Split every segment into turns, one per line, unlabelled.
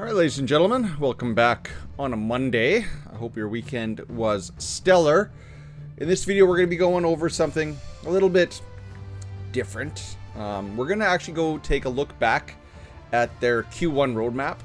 All right, ladies and gentlemen, welcome back on a Monday. I hope your weekend was stellar. In this video, we're going to be going over something a little bit different. We're going to actually go take a look back at their Q1 roadmap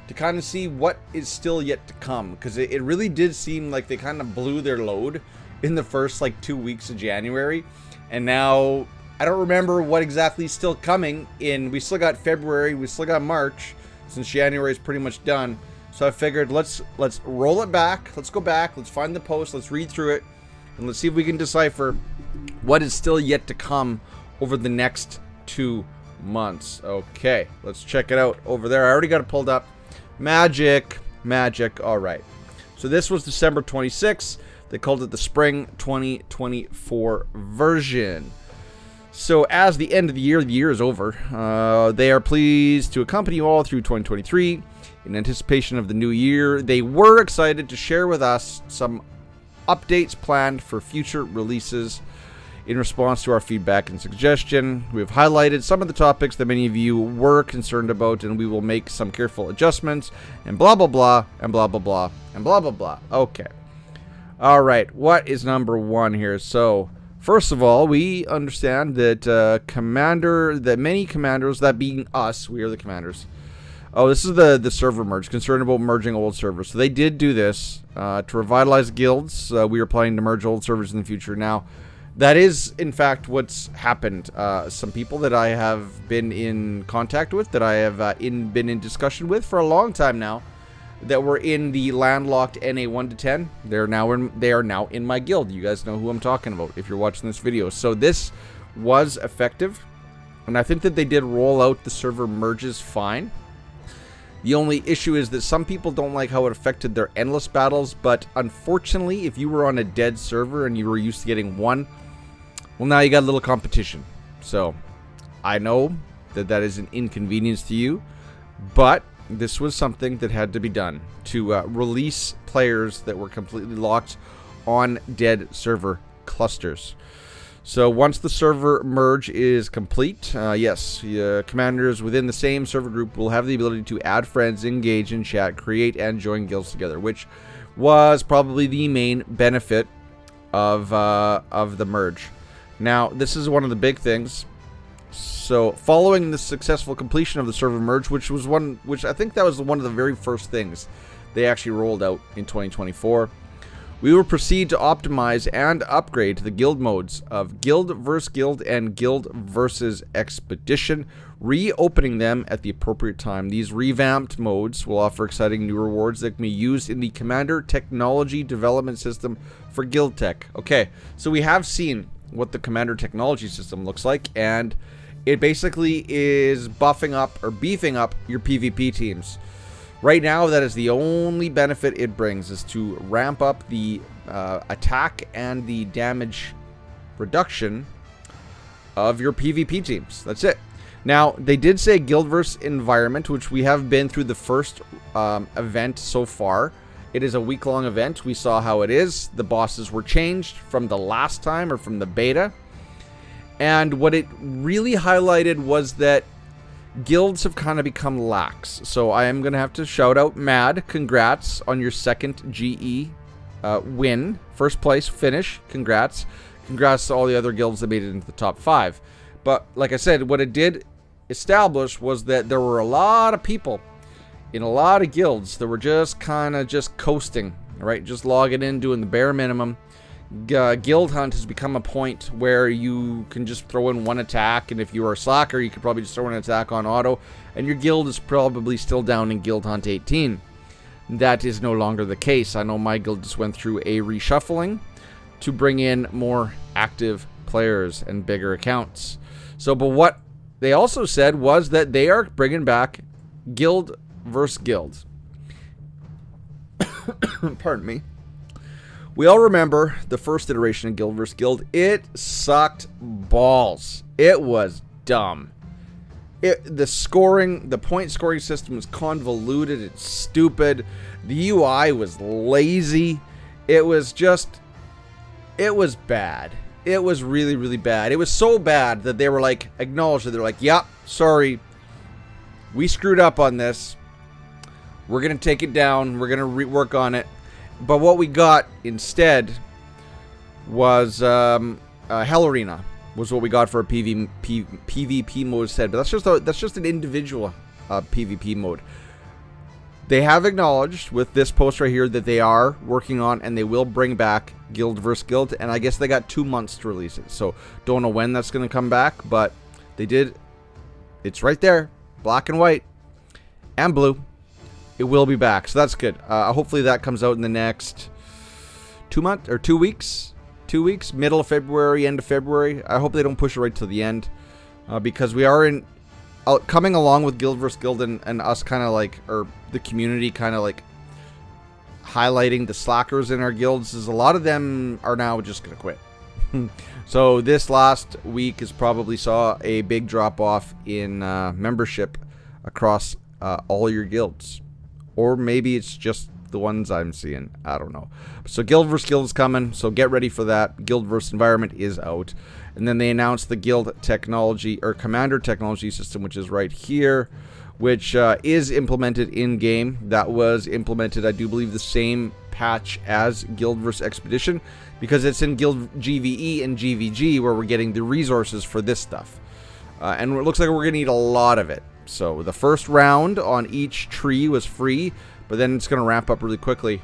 to kind of see what is still yet to come, because it really did seem like they kind of blew their load in the first 2 weeks of January, and now I don't remember what exactly is still coming in. We still got February, we still got March, since January is pretty much done. So I figured let's roll it back. Let's go back. Let's find the post. Let's read through it. And let's see if we can decipher what is still yet to come over the next 2 months. Okay, let's check it out over there. I already got it pulled up. Magic. All right. So this was December 26th. They called it the Spring 2024 version. So as the end of the year is over, they are pleased to accompany you all through 2023 in anticipation of the new year. They were excited to share with us some updates planned for future releases in response to our feedback and suggestion. We have highlighted some of the topics that many of you were concerned about, and we will make some careful adjustments, and blah blah blah, and blah blah blah, and blah blah blah. Okay. All right, what is number one here? So first of all, we understand that many commanders, that being us, we are the commanders. Oh, this is the server merge, concerned about merging old servers. So they did do this to revitalize guilds. We are planning to merge old servers in the future. Now, that is, in fact, what's happened. Some people that I have been in contact with, that I have been in discussion with for a long time now, that were in the landlocked NA 1 to 10. They are now in my guild. You guys know who I'm talking about if you're watching this video. So this was effective, and I think that they did roll out the server merges fine. The only issue is that some people don't like how it affected their endless battles, but unfortunately, if you were on a dead server and you were used to getting one, well, now you got a little competition. So I know that is an inconvenience to you, but this was something that had to be done to release players that were completely locked on dead server clusters. So once the server merge is complete, commanders within the same server group will have the ability to add friends, engage in chat, create and join guilds together, which was probably the main benefit of the merge. Now, this is one of the big things. So, following the successful completion of the server merge, which I think that was one of the very first things they actually rolled out in 2024, we will proceed to optimize and upgrade the guild modes of Guild vs. Guild and Guild vs. Expedition, reopening them at the appropriate time. These revamped modes will offer exciting new rewards that can be used in the Commander Technology Development System for Guild Tech. Okay, so we have seen what the Commander Technology System looks like, and it basically is buffing up or beefing up your PvP teams. Right now, that is the only benefit it brings, is to ramp up the attack and the damage reduction of your PvP teams. That's it. Now, they did say Guildverse environment, which we have been through the first event so far. It is a week-long event. We saw how it is. The bosses were changed from the last time, or from the beta. And what it really highlighted was that guilds have kind of become lax. So I am going to have to shout out Mad. Congrats on your second GE win. First place finish. Congrats. Congrats to all the other guilds that made it into the top 5. But like I said, what it did establish was that there were a lot of people in a lot of guilds that were just kind of just coasting, right? Just logging in, doing the bare minimum. Guild hunt has become a point where you can just throw in one attack, and if you are a slacker, you could probably just throw in an attack on auto, and your guild is probably still down in Guild Hunt 18. That is no longer the case. I know my guild just went through a reshuffling to bring in more active players and bigger accounts. So, but what they also said was that they are bringing back Guild versus Guild. Pardon me. We all remember the first iteration of Guild vs. Guild. It sucked balls. It was dumb. The point scoring system was convoluted. It's stupid. The UI was lazy. It was bad. It was really, really bad. It was so bad that they were like, acknowledged it. They're like, yep, sorry. We screwed up on this. We're going to take it down. We're going to rework on it. But what we got instead was Hell Arena was what we got for a PvP mode instead. But that's just an individual PvP mode. They have acknowledged with this post right here that they are working on and they will bring back Guild vs. Guild. And I guess they got 2 months to release it. So don't know when that's going to come back. But they did. It's right there. Black and white. And blue. It will be back. So that's good. Hopefully that comes out in the next 2 months or 2 weeks. 2 weeks. Middle of February, end of February. I hope they don't push it right till the end. Because we are coming along with Guild vs. Guild and us kind of like, or the community kind of like highlighting the slackers in our guilds, is a lot of them are now just going to quit. So this last week is probably saw a big drop off in membership across all your guilds. Or maybe it's just the ones I'm seeing. I don't know. So Guild vs. Guild is coming, so get ready for that. Guild vs. Environment is out. And then they announced the Guild Technology, or Commander Technology System, which is right here, which is implemented in-game. That was implemented, I do believe, the same patch as Guild vs. Expedition, because it's in Guild GVE and GVG where we're getting the resources for this stuff. And it looks like we're going to need a lot of it. So the first round on each tree was free, but then it's going to ramp up really quickly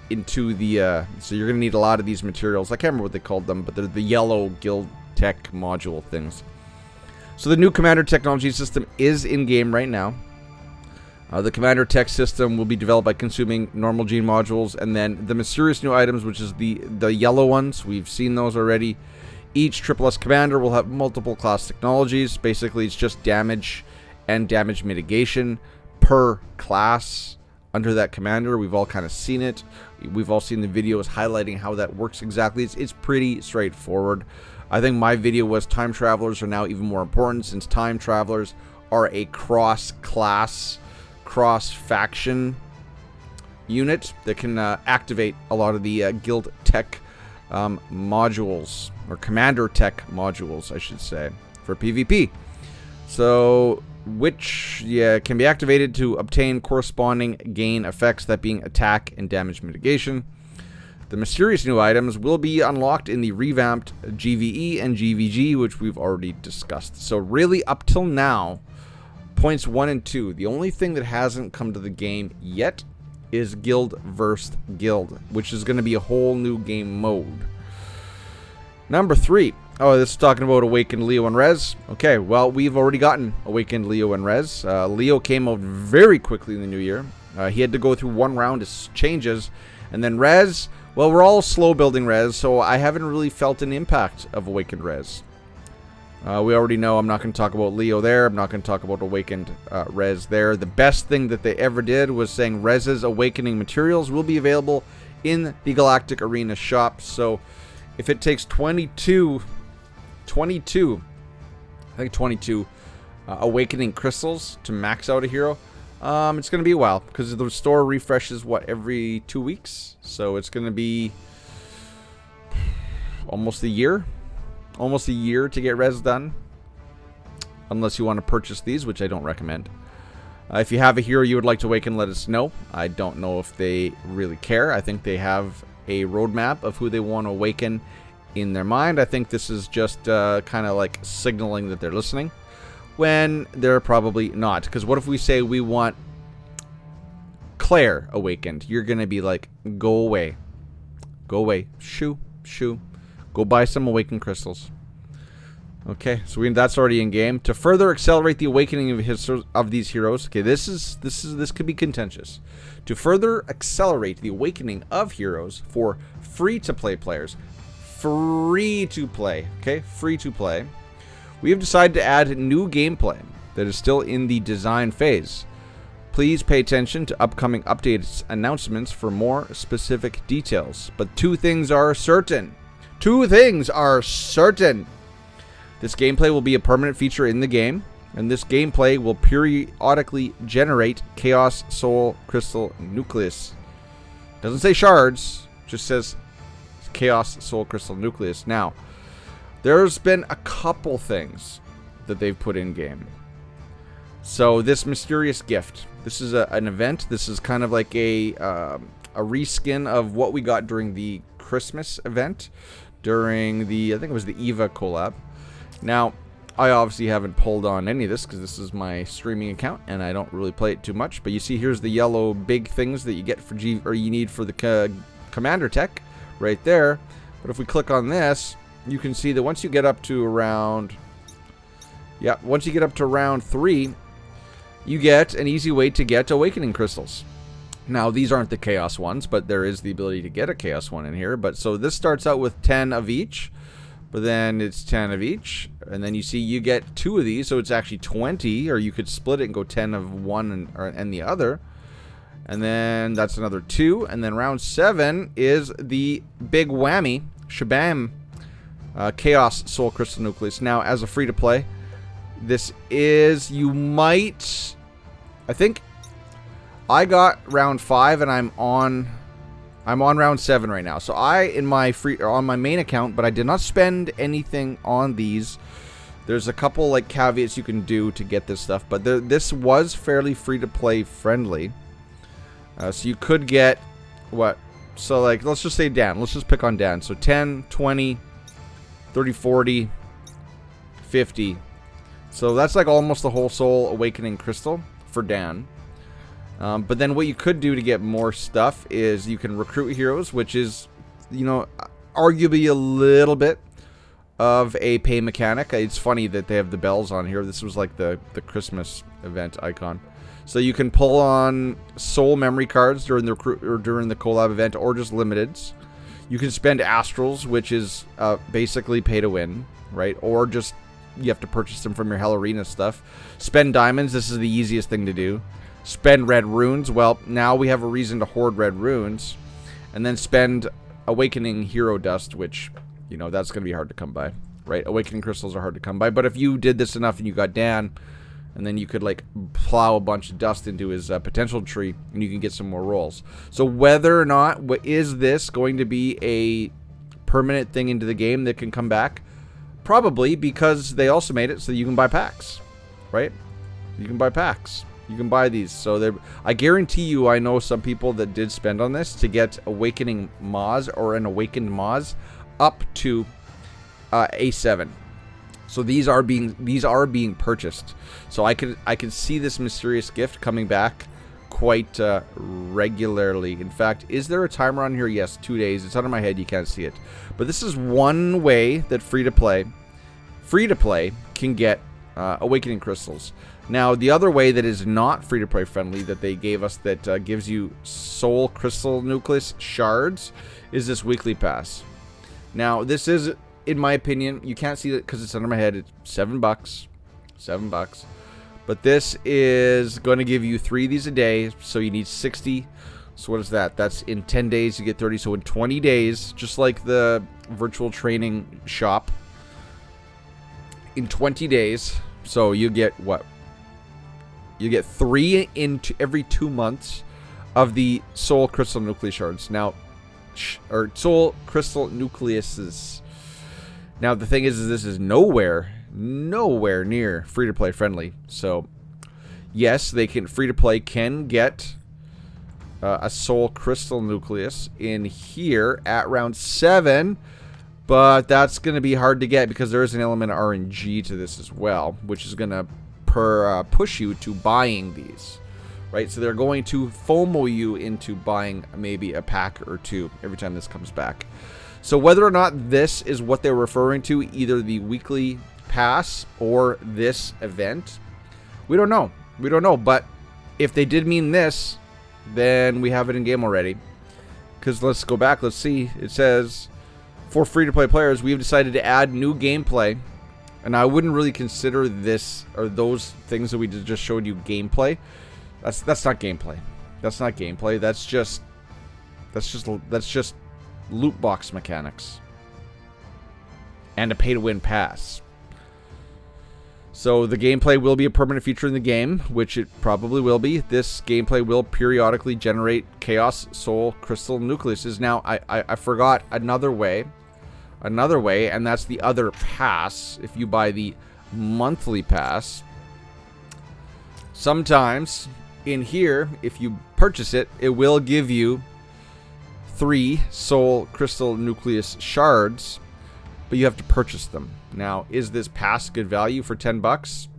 into the... so you're going to need a lot of these materials. I can't remember what they called them, but they're the yellow Guild Tech module things. So the new Commander Technology System is in-game right now. The Commander Tech System will be developed by consuming normal gene modules, and then the mysterious new items, which is the yellow ones. We've seen those already. Each SSS Commander will have multiple class technologies. Basically, it's just damage and damage mitigation per class under that commander. We've all kind of seen it. We've all seen the videos highlighting how that works exactly. It's pretty straightforward. I think my video was time travelers are now even more important, since time travelers are a cross-class, cross-faction unit that can activate a lot of the guild tech modules, or commander tech modules, I should say, for PvP. So, which can be activated to obtain corresponding gain effects, that being attack and damage mitigation. The mysterious new items will be unlocked in the revamped GVE and GVG, which we've already discussed. So really, up till now, points 1 and 2, the only thing that hasn't come to the game yet is Guild vs. Guild, which is going to be a whole new game mode. Number 3. Oh, this is talking about Awakened Leo and Rez. Okay, well, we've already gotten Awakened Leo and Rez. Leo came out very quickly in the new year. He had to go through one round of changes. And then Rez, well, we're all slow building Rez, so I haven't really felt an impact of Awakened Rez. We already know I'm not going to talk about Leo there. I'm not going to talk about Awakened Rez there. The best thing that they ever did was saying Rez's Awakening materials will be available in the Galactic Arena shop. So if it takes 22 Awakening crystals to max out a hero, it's going to be a while, because the store refreshes, what, every 2 weeks? So it's going to be almost a year. Almost a year to get Rez done. Unless you want to purchase these, which I don't recommend. If you have a hero you would like to awaken, let us know. I don't know if they really care. I think they have a roadmap of who they want to awaken in their mind. I think this is just kind of like signaling that they're listening, when they're probably not. Because what if we say we want Claire awakened? You're going to be like, go away. Go away. Shoo. Shoo. Go buy some awakened crystals. Okay, so that's already in game. To further accelerate the awakening of these heroes. Okay, this could be contentious. To further accelerate the awakening of heroes for free-to-play players. Free-to-play. Okay, free-to-play. We have decided to add new gameplay that is still in the design phase. Please pay attention to upcoming updates announcements for more specific details. But two things are certain. Two things are certain. This gameplay will be a permanent feature in the game, and this gameplay will periodically generate Chaos Soul Crystal Nucleus. Doesn't say shards, just says Chaos Soul Crystal Nucleus. Now, there's been a couple things that they've put in game. So this mysterious gift, this is an event. This is kind of like a reskin of what we got during the Christmas event, during the, I think it was the EVA collab. Now, I obviously haven't pulled on any of this because this is my streaming account and I don't really play it too much. But you see, here's the yellow big things that you get for you need for the commander tech right there. But if we click on this, you can see that once you get up to around, once you get up to round 3, you get an easy way to get awakening crystals. Now, these aren't the chaos ones, but there is the ability to get a chaos one in here. But so this starts out with 10 of each. But then it's 10 of each, and then you see you get 2 of these, so it's actually 20, or you could split it and go 10 of one and the other. And then that's another 2, and then round 7 is the big whammy, shabam, Chaos Soul Crystal Nucleus. Now, as a free-to-play, this is, you might, I think, I got round 5, and I'm on round 7 right now. So on my main account, but I did not spend anything on these. There's a couple like caveats you can do to get this stuff, but this was fairly free to play friendly. So you could get what? So like, let's just say Dan. Let's just pick on Dan. So 10, 20, 30, 40, 50. So that's like almost the whole Soul Awakening Crystal for Dan. But then what you could do to get more stuff is you can recruit heroes, which is, you know, arguably a little bit of a pay mechanic. It's funny that they have the bells on here. This was like the Christmas event icon. So you can pull on soul memory cards during the collab event, or just limiteds. You can spend astrals, which is basically pay to win, right? Or just you have to purchase them from your Hell Arena stuff. Spend diamonds. This is the easiest thing to do. Spend red runes. Well, now we have a reason to hoard red runes. And then spend awakening hero dust, which, you know, that's going to be hard to come by, right? Awakening crystals are hard to come by. But if you did this enough and you got Dan, and then you could, like, plow a bunch of dust into his potential tree, and you can get some more rolls. So whether or not, is this going to be a permanent thing into the game that can come back? Probably, because they also made it so you can buy packs, right? You can buy packs. You can buy these. So I guarantee you, I know some people that did spend on this to get Awakening Maz or an Awakened Maz up to A7. So these are being purchased. So I could see this mysterious gift coming back quite regularly. In fact, is there a timer on here? Yes, 2 days. It's under my head. You can't see it. But this is one way that free to play can get Awakening Crystals. Now, the other way that is not free-to-play friendly that they gave us that gives you Soul Crystal Nucleus Shards is this weekly pass. Now, this is, in my opinion, you can't see it because it's under my head. It's $7. $7. But this is going to give you 3 of these a day, so you need 60. So what is that? That's in 10 days you get 30. So in 20 days, just like the virtual training shop, in 20 days, so you get what? You get 3 into every 2 months of the Soul Crystal Nucleus Shards. Now, or Soul Crystal Nucleuses. Now, the thing is this is nowhere near free-to-play friendly. So, yes, they can free-to-play can get a Soul Crystal Nucleus in here at round 7. But that's going to be hard to get because there is an element of RNG to this as well, which is going to push you to buying these, right? So they're going to FOMO you into buying maybe a pack or 2 every time this comes back. So whether or not this is what they're referring to, either the weekly pass or this event, we don't know. We don't know. But if they did mean this, then we have it in game already. Because let's go back. Let's see. It says, for free-to-play players, we have decided to add new gameplay. And I wouldn't really consider this or those things that we just showed you gameplay. That's not gameplay. That's not gameplay. That's just loot box mechanics and a pay-to-win pass. So the gameplay will be a permanent feature in the game, which it probably will be. This gameplay will periodically generate Chaos Soul Crystal Nucleuses. Now, I forgot another way, and that's the other pass. If you buy the monthly pass, Sometimes in here, if you purchase it, it will give you 3 soul crystal nucleus shards, but you have to purchase them. Now, is this past good value for 10 bucks?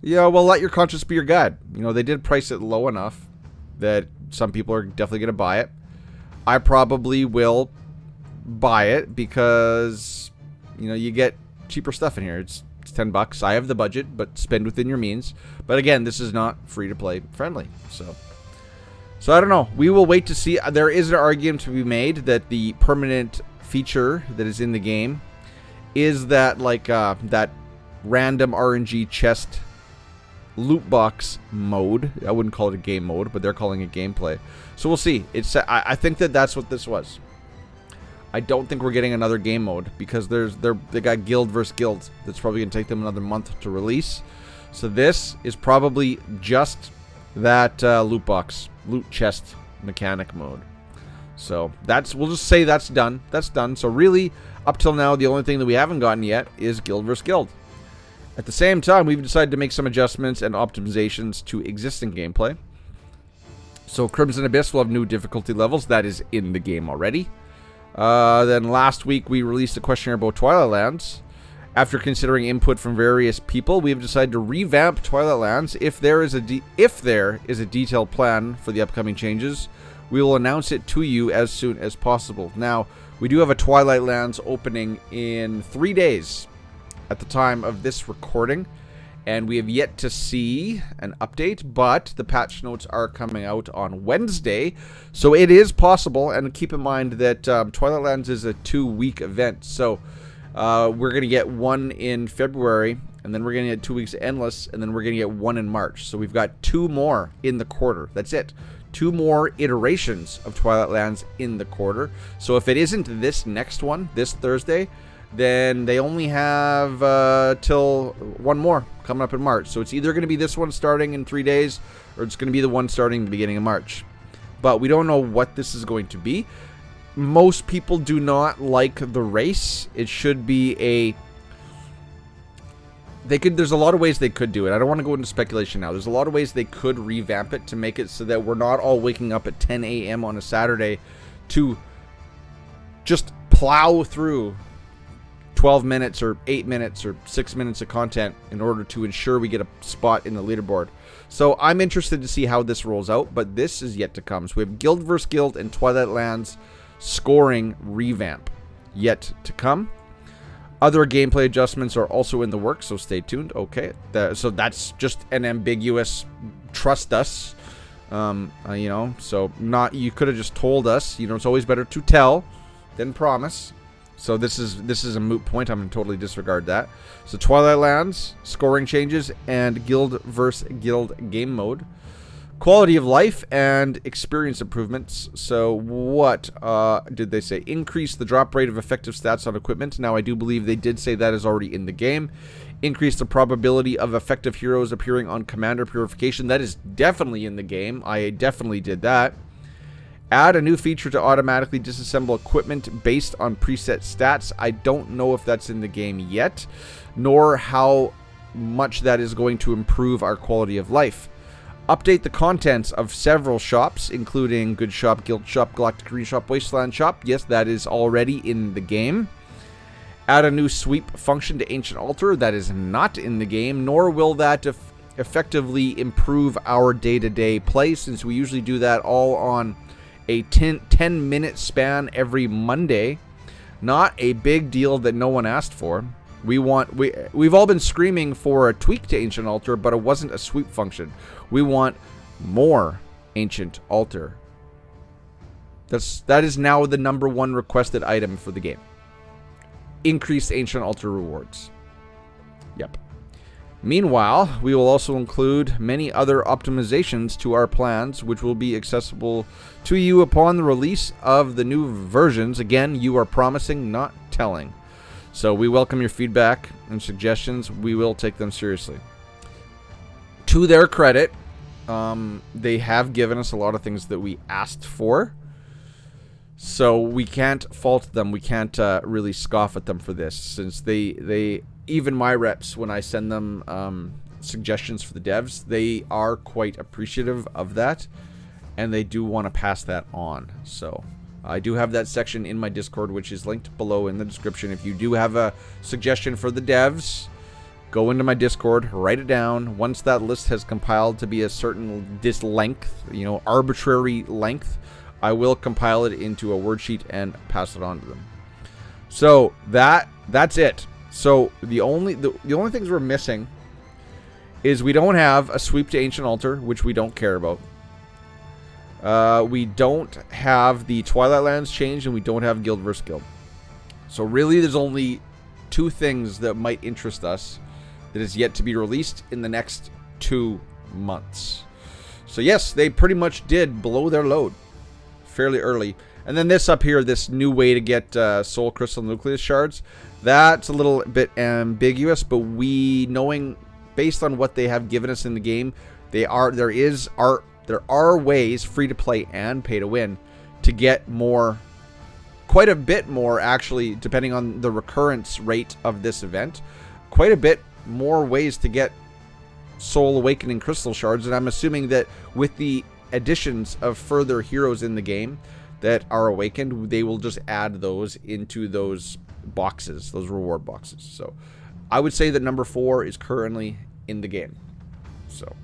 Yeah, well, let your conscience be your guide. You know, they did price it low enough that some people are definitely going to buy it. I probably will buy it because, you know, you get cheaper stuff in here. It's 10 bucks. I have the budget, but spend within your means. But again, this is not free to play friendly. So I don't know. We will wait to see. There is an argument to be made that the permanent feature that is in the game is that like that random RNG chest loot box mode. I wouldn't call it a game mode, but they're calling it gameplay. So we'll see. I think that's what this was. I don't think we're getting another game mode because they got guild versus guild. That's probably gonna take them another month to release. So this is probably just that loot box, loot chest mechanic mode. So we'll just say that's done. That's done. So really, up till now, the only thing that we haven't gotten yet is guild versus guild. At the same time, we've decided to make some adjustments and optimizations to existing gameplay. So Crimson Abyss will have new difficulty levels. That is in the game already. Then last week we released a questionnaire about Twilight Lands. After considering input from various people, we have decided to revamp Twilight Lands. If there is a detailed plan for the upcoming changes, we will announce it to you as soon as possible. Now, we do have a Twilight Lands opening in 3 days at the time of this recording, and we have yet to see an update, but the patch notes are coming out on Wednesday, so it is possible. And keep in mind that Twilight Lands is a 2-week event, so we're going to get one in February, and then we're going to get 2 weeks endless, and then we're going to get one in March. So we've got 2 more in the quarter. That's it. 2 more iterations of Twilight Lands in the quarter. So if it isn't this next one, this Thursday, then they only have till one more coming up in March. So it's either going to be this one starting in 3 days, or it's going to be the one starting the beginning of March. But we don't know what this is going to be. Most people do not like the race. It should be a... There's a lot of ways they could do it. I don't want to go into speculation now. There's a lot of ways they could revamp it to make it so that we're not all waking up at 10 a.m. on a Saturday to just plow through 12 minutes or 8 minutes or 6 minutes of content in order to ensure we get a spot in the leaderboard. So I'm interested to see how this rolls out, but this is yet to come. So we have Guild vs. Guild and Twilight Lands scoring revamp yet to come. Other gameplay adjustments are also in the works, so stay tuned. Okay, so that's just an ambiguous trust us, you know, so you could have just told us. You know, it's always better to tell than promise. So this is a moot point. I'm going to totally disregard that. So Twilight Lands, scoring changes, and Guild vs. Guild game mode. Quality of life and experience improvements. So what did they say? Increase the drop rate of effective stats on equipment. Now I do believe they did say that is already in the game. Increase the probability of effective heroes appearing on commander purification. That is definitely in the game. I definitely did that. Add a new feature to automatically disassemble equipment based on preset stats. I don't know if that's in the game yet, nor how much that is going to improve our quality of life. Update the contents of several shops, including Good Shop, Guild Shop, Galactic Green Shop, Wasteland Shop. Yes, that is already in the game. Add a new sweep function to Ancient Altar. That is not in the game, nor will that effectively improve our day-to-day play, since we usually do that all on a 10-minute span every Monday. Not a big deal that no one asked for. We've all been screaming for a tweak to Ancient Altar, but it wasn't a sweep function. We want more Ancient Altar. That is now the #1 requested item for the game. Increased Ancient Altar rewards. Yep. Meanwhile, we will also include many other optimizations to our plans, which will be accessible to you upon the release of the new versions. Again, you are promising, not telling. So we welcome your feedback and suggestions. We will take them seriously. To their credit, they have given us a lot of things that we asked for. So we can't fault them. We can't really scoff at them for this, since they even my reps, when I send them suggestions for the devs. They are quite appreciative of that, and they do want to pass that on. So I do have that section in my Discord, which is linked below in the description. If you do have a suggestion for the devs, go into my Discord, write it down. Once that list has compiled to be a certain length, you know, arbitrary length, I will compile it into a worksheet and pass it on to them. So that's it. So the only things we're missing is we don't have a sweep to Ancient Altar, which we don't care about. We don't have the Twilight Lands change, and we don't have Guild vs. Guild. So really, there's only 2 things that might interest us that is yet to be released in the next 2 months. So yes, they pretty much did blow their load fairly early. And then this up here, this new way to get Soul Crystal Nucleus shards, that's a little bit ambiguous, but knowing based on what they have given us in the game, there are ways, free to play and pay to win, to get more, quite a bit more actually, depending on the recurrence rate of this event, quite a bit more ways to get Soul Awakening Crystal Shards. And I'm assuming that with the additions of further heroes in the game that are awakened, they will just add those into those boxes, those reward boxes. So I would say that number 4 is currently in the game. So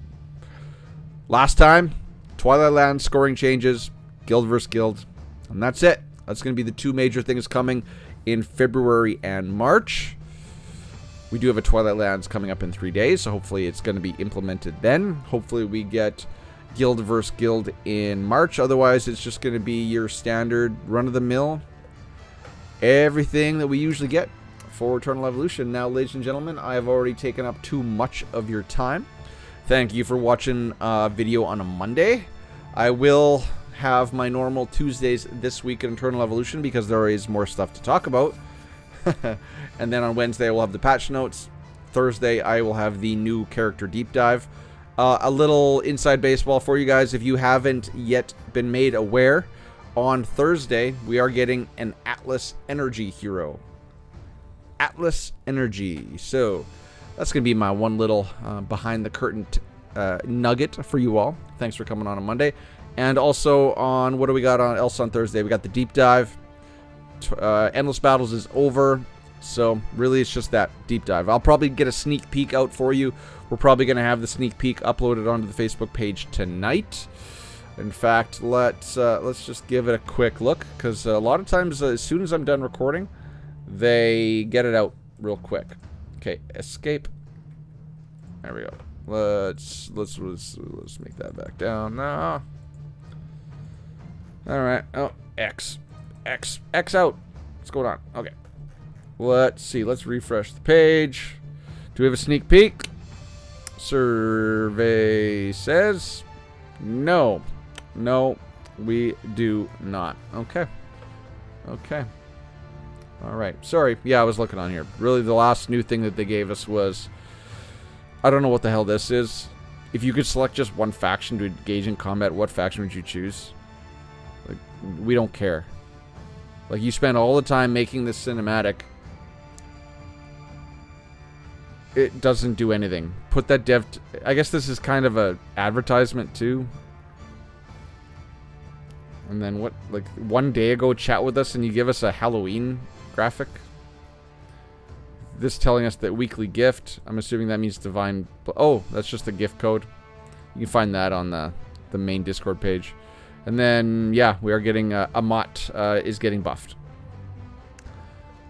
last time, Twilight Lands scoring changes, Guild vs. Guild, and that's it. That's going to be the 2 major things coming in February and March. We do have a Twilight Lands coming up in 3 days, so hopefully it's going to be implemented then. Hopefully we get Guild vs. Guild in March. Otherwise, it's just going to be your standard run-of-the-mill, everything that we usually get for Eternal Evolution. Now, ladies and gentlemen, I have already taken up too much of your time. Thank you for watching a video on a Monday. I will have my normal Tuesdays this week in Eternal Evolution because there is more stuff to talk about. And then on Wednesday, we'll have the patch notes. Thursday, I will have the new character deep dive. A little inside baseball for you guys. If you haven't yet been made aware, on Thursday, we are getting an Atlas Energy hero. Atlas Energy. So that's going to be my one little behind the curtain nugget for you all. Thanks for coming on Monday. And also on, what do we got else on Thursday? We got the deep dive. Endless Battles is over. So really it's just that deep dive. I'll probably get a sneak peek out for you. We're probably going to have the sneak peek uploaded onto the Facebook page tonight. In fact, let's just give it a quick look, because a lot of times as soon as I'm done recording, they get it out real quick. Okay, escape. There we go. Let's make that back down now. All right. Oh, X out. What's going on? Okay. Let's see. Let's refresh the page. Do we have a sneak peek? Survey says no. No, we do not. Okay. Okay. All right. Sorry. Yeah, I was looking on here. Really, the last new thing that they gave us was, I don't know what the hell this is. If you could select just one faction to engage in combat, what faction would you choose? Like, we don't care. Like, you spend all the time making this cinematic. It doesn't do anything. Put that dev... I guess this is kind of a advertisement, too. And then what? Like, one day ago, chat with us and you give us a Halloween graphic? This telling us that weekly gift. I'm assuming that means divine... Oh, that's just a gift code. You can find that on the main Discord page. And then, yeah, we are getting... Amat is getting buffed.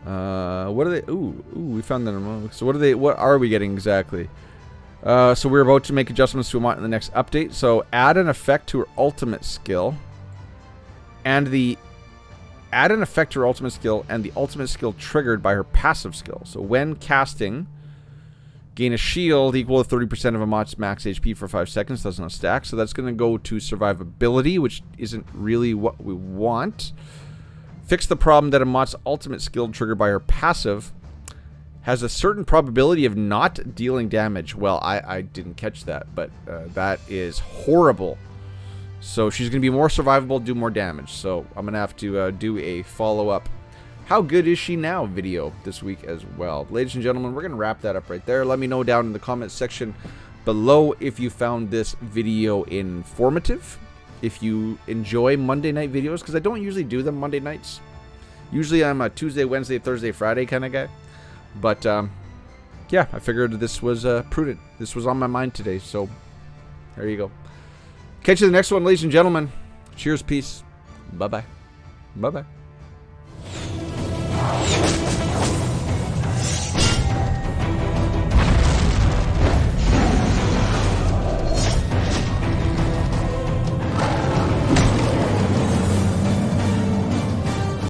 What are they... Ooh, we found that. So what are we getting exactly? So we're about to make adjustments to Amat in the next update. So add an effect to her ultimate skill. And add an effect to her ultimate skill and the ultimate skill triggered by her passive skill. So when casting, gain a shield equal to 30% of Amat's max HP for 5 seconds. Does not stack. So that's going to go to survivability, which isn't really what we want. Fix the problem that Amat's ultimate skill triggered by her passive has a certain probability of not dealing damage. Well, I didn't catch that, but that is horrible. So she's going to be more survivable, do more damage. So I'm going to have to do a follow-up How Good Is She Now video this week as well. Ladies and gentlemen, we're going to wrap that up right there. Let me know down in the comments section below if you found this video informative, if you enjoy Monday night videos, because I don't usually do them Monday nights. Usually I'm a Tuesday, Wednesday, Thursday, Friday kind of guy. But, yeah, I figured this was prudent. This was on my mind today, so there you go. Catch you in the next one, ladies and gentlemen. Cheers, peace. Bye-bye. Bye-bye.